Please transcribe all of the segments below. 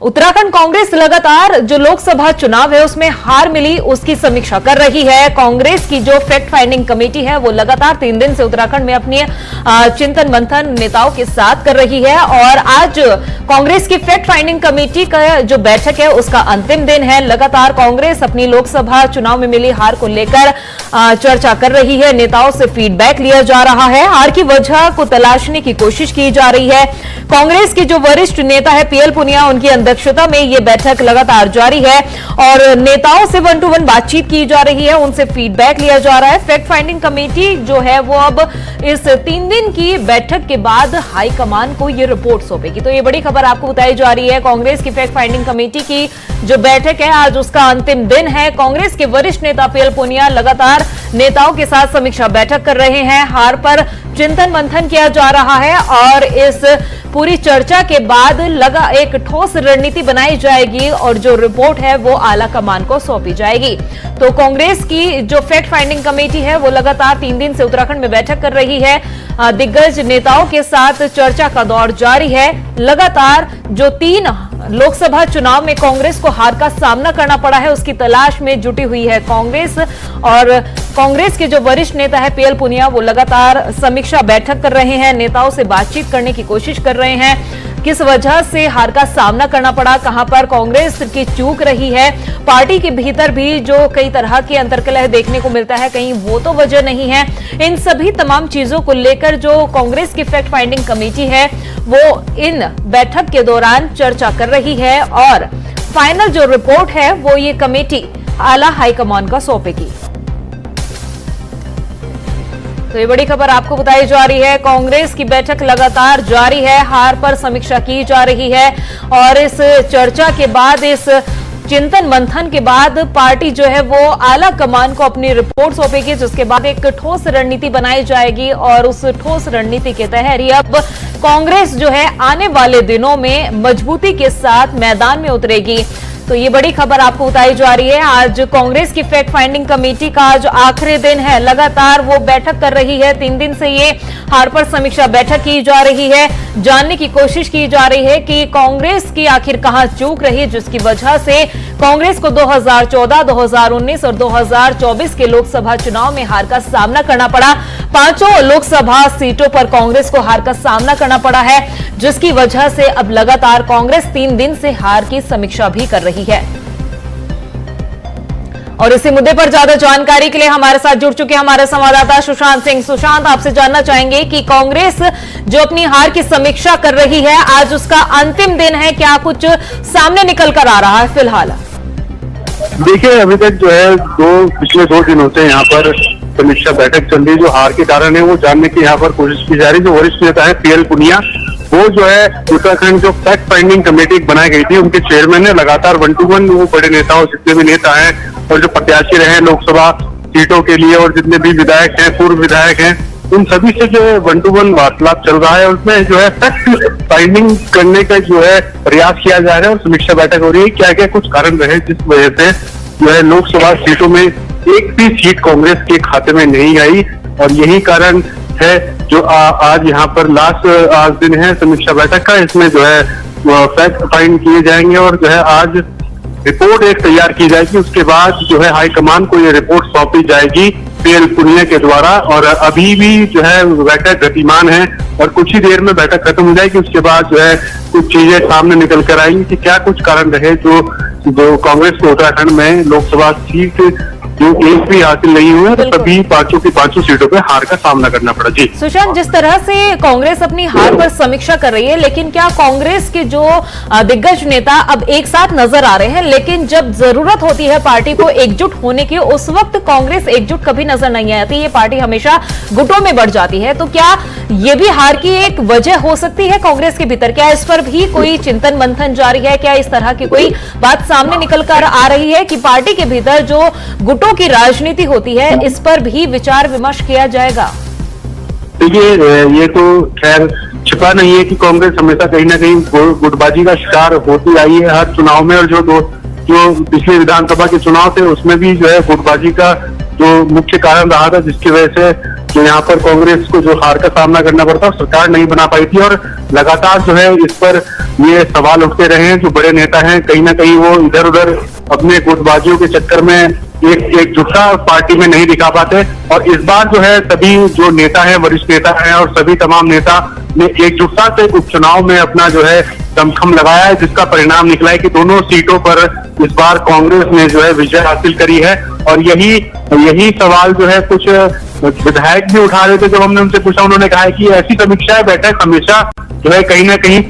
उत्तराखंड कांग्रेस लगातार जो लोकसभा चुनाव है उसमें हार मिली उसकी समीक्षा कर रही है। कांग्रेस की जो फैक्ट फाइंडिंग कमेटी है वो लगातार 3 दिन से उत्तराखंड में अपनी चिंतन मंथन नेताओं के साथ कर रही है और आज कांग्रेस की फैक्ट फाइंडिंग कमेटी का जो बैठक है उसका अंतिम दिन है। लगातार कांग्रेस अपनी लोकसभा चुनाव में मिली हार को लेकर चर्चा कर रही है, नेताओं से फीडबैक लिया जा रहा है, हार की वजह को तलाशने की कोशिश की जा रही है। कांग्रेस के जो वरिष्ठ नेता है पीएल पुनिया, उनकी अध्यक्षता में यह बैठक लगातार जारी है और नेताओं से 1-to-1 बातचीत की जा रही है, उनसे फीडबैक लिया जा रहा है। फैक्ट फाइंडिंग कमेटी जो है वो अब इस 3 दिन की बैठक के बाद हाईकमान को यह रिपोर्ट सौंपेगी। तो ये बड़ी खबर आपको बताई जा रही है। कांग्रेस की फैक्ट फाइंडिंग कमेटी की जो बैठक है आज उसका अंतिम दिन है। कांग्रेस के वरिष्ठ नेता पीएल पुनिया लगातार नेताओं के साथ समीक्षा बैठक कर रहे हैं, हार पर चिंतन मंथन किया जा रहा है और इस पूरी चर्चा के बाद लगा एक ठोस रणनीति बनाई जाएगी और जो रिपोर्ट है वो आला कमान को सौंपी जाएगी। तो कांग्रेस की जो फैक्ट फाइंडिंग कमेटी है वो लगातार 3 दिन से उत्तराखंड में बैठक कर रही है। दिग्गज नेताओं के साथ चर्चा का दौर जारी है। लगातार जो 3 लोकसभा चुनाव में कांग्रेस को हार का सामना करना पड़ा है उसकी तलाश में जुटी हुई है कांग्रेस और कांग्रेस के जो वरिष्ठ नेता है पीएल पुनिया वो लगातार समीक्षा बैठक कर रहे हैं, नेताओं से बातचीत करने की कोशिश कर रहे हैं। किस वजह से हार का सामना करना पड़ा, कहां पर कांग्रेस की चूक रही है, पार्टी के भीतर भी जो कई तरह के अंतर्कलह देखने को मिलता है, कहीं वो तो वजह नहीं है। इन सभी तमाम चीजों को लेकर जो कांग्रेस की फैक्ट फाइंडिंग कमेटी है वो इन बैठक के दौरान चर्चा कर रही है और फाइनल जो रिपोर्ट है वो ये कमेटी आला हाईकमान को सौंपेगी। तो ये बड़ी खबर आपको बताई जा रही है। कांग्रेस की बैठक लगातार जारी है, हार पर समीक्षा की जा रही है और इस चर्चा के बाद, इस चिंतन मंथन के बाद पार्टी जो है वो आला कमान को अपनी रिपोर्ट सौंपेगी, जिसके बाद एक ठोस रणनीति बनाई जाएगी और उस ठोस रणनीति के तहत ही अब कांग्रेस जो है आने वाले दिनों में मजबूती के साथ मैदान में उतरेगी। तो ये बड़ी खबर आपको बताई जा रही है। आज कांग्रेस की फैक्ट फाइंडिंग कमेटी का आज आखिरी दिन है, लगातार वो बैठक कर रही है। 3 दिन से ये हार पर समीक्षा बैठक की जा रही है, जानने की कोशिश की जा रही है कि कांग्रेस की आखिर कहां चूक रही जिसकी वजह से कांग्रेस को 2014, 2019 और 2024 के लोकसभा चुनाव में हार का सामना करना पड़ा। 5 लोकसभा सीटों पर कांग्रेस को हार का सामना करना पड़ा है, जिसकी वजह से अब लगातार कांग्रेस 3 दिन से हार की समीक्षा भी कर रही है। और इसी मुद्दे पर ज्यादा जानकारी के लिए हमारे साथ जुड़ चुके हमारे संवाददाता सुशांत सिंह। सुशांत, आपसे जानना चाहेंगे कि कांग्रेस जो अपनी हार की समीक्षा कर रही है, आज उसका अंतिम दिन है, क्या कुछ सामने निकल कर आ रहा है फिलहाल? देखिए, अभी तक जो है पिछले 2 दिनों से यहाँ पर समीक्षा बैठक चल रही है। जो हार के कारण है वो जानने की यहाँ पर कोशिश की जा रही है। जो वरिष्ठ नेता है पीएल पुनिया, वो जो है उत्तराखंड जो फैक्ट फाइंडिंग कमेटी बनाई गई थी उनके चेयरमैन है। लगातार 1-to-1 वो बड़े नेताओं, जितने भी नेता हैं और जो प्रत्याशी रहे लोकसभा सीटों के लिए और जितने भी विधायक हैं, पूर्व विधायक हैं, उन सभी से जो है 1-to-1 वार्तालाप चल रहा है। उसमें जो है फैक्ट फाइंडिंग करने का जो है प्रयास किया जा रहा है और समीक्षा बैठक हो रही है। क्या क्या कुछ कारण रहे जिस वजह से जो है लोकसभा सीटों में एक भी सीट कांग्रेस के खाते में नहीं आई और यही कारण है जो आज यहाँ पर लास्ट आज दिन है समीक्षा बैठक का। इसमें जो है फैक्ट फाइंड किए जाएंगे और जो है आज रिपोर्ट एक तैयार की जाएगी। उसके बाद जो है हाईकमान को ये रिपोर्ट सौंपी जाएगी पीएल पुनिया के द्वारा और अभी भी जो है बैठक गतिमान है और कुछ ही देर में बैठक खत्म हो जाएगी। उसके बाद जो है कुछ चीजें सामने निकल कर आएंगी कि क्या कुछ कारण रहे जो कांग्रेस को उत्तराखंड में लोकसभा सीट जो एक भी हासिल नहीं हुए, तभी 5 की 5 सीटों पे हार का सामना करना पड़ा। जी सुशांत, जिस तरह से कांग्रेस अपनी हार पर समीक्षा कर रही है, लेकिन क्या कांग्रेस के जो दिग्गज नेता अब एक साथ नजर आ रहे हैं, लेकिन जब जरूरत होती है पार्टी को एकजुट होने की उस वक्त कांग्रेस एकजुट कभी नजर नहीं आती, ये पार्टी हमेशा गुटों में बढ़ जाती है। तो क्या ये भी हार की एक वजह हो सकती है कांग्रेस के भीतर? क्या इस पर भी कोई चिंतन मंथन जारी है? क्या इस तरह की कोई बात सामने निकल कर आ रही है कि पार्टी के भीतर जो गुटों की राजनीति होती है इस पर भी विचार विमर्श किया जाएगा? देखिए, ये तो खैर छिपा नहीं है कि कांग्रेस हमेशा कहीं ना कहीं गुटबाजी का शिकार होती आई है हर चुनाव में और जो पिछले विधानसभा के चुनाव थे उसमें भी जो है गुटबाजी का जो जो मुख्य कारण रहा था, जिसकी वजह से जो यहाँ पर कांग्रेस को जो हार का सामना करना पड़ता और सरकार नहीं बना पाई थी। और लगातार जो है इस पर ये सवाल उठते रहे हैं। जो बड़े नेता हैं कहीं ना कहीं वो इधर उधर अपने गुटबाजियों के चक्कर में एकजुटता पार्टी में नहीं दिखा पाते। और इस बार जो है सभी जो नेता हैं, वरिष्ठ नेता हैं और सभी तमाम नेता ने एकजुटता से उपचुनाव में अपना जो है दमखम लगाया है, जिसका परिणाम निकला है कि दोनों सीटों पर इस बार कांग्रेस ने जो है विजय हासिल करी है। और यही सवाल जो है कुछ विधायक भी उठा रहे थे। जब हमने उनसे पूछा, उन्होंने कहा है कि ऐसी समीक्षा बैठक हमेशा जो है कहीं ना कहीं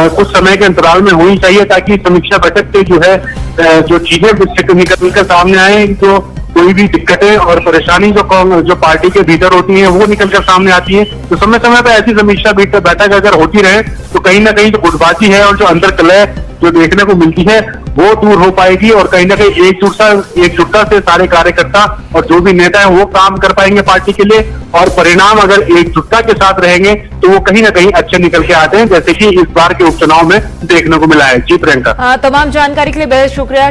कुछ समय के अंतराल में होनी चाहिए, ताकि समीक्षा बैठक से जो है जो चीजें निकल कर सामने आए, जो कोई भी दिक्कतें और परेशानी जो पार्टी के भीतर होती हैं वो निकलकर सामने आती है। तो समय समय पर ऐसी समीक्षा बैठक अगर होती रहे तो कहीं ना कहीं जो गुटबाजी है और जो अंदर कलह जो देखने को मिलती है वो दूर हो पाएगी। और कहीं ना कहीं एकजुटता से सारे कार्यकर्ता और जो भी नेता हैं वो काम कर पाएंगे पार्टी के लिए। और परिणाम अगर एकजुटता के साथ रहेंगे तो वो कहीं ना कहीं अच्छे निकल के आते हैं, जैसे कि इस बार के उपचुनाव में देखने को मिला है। जी प्रियंका, तमाम जानकारी के लिए बेहद शुक्रिया।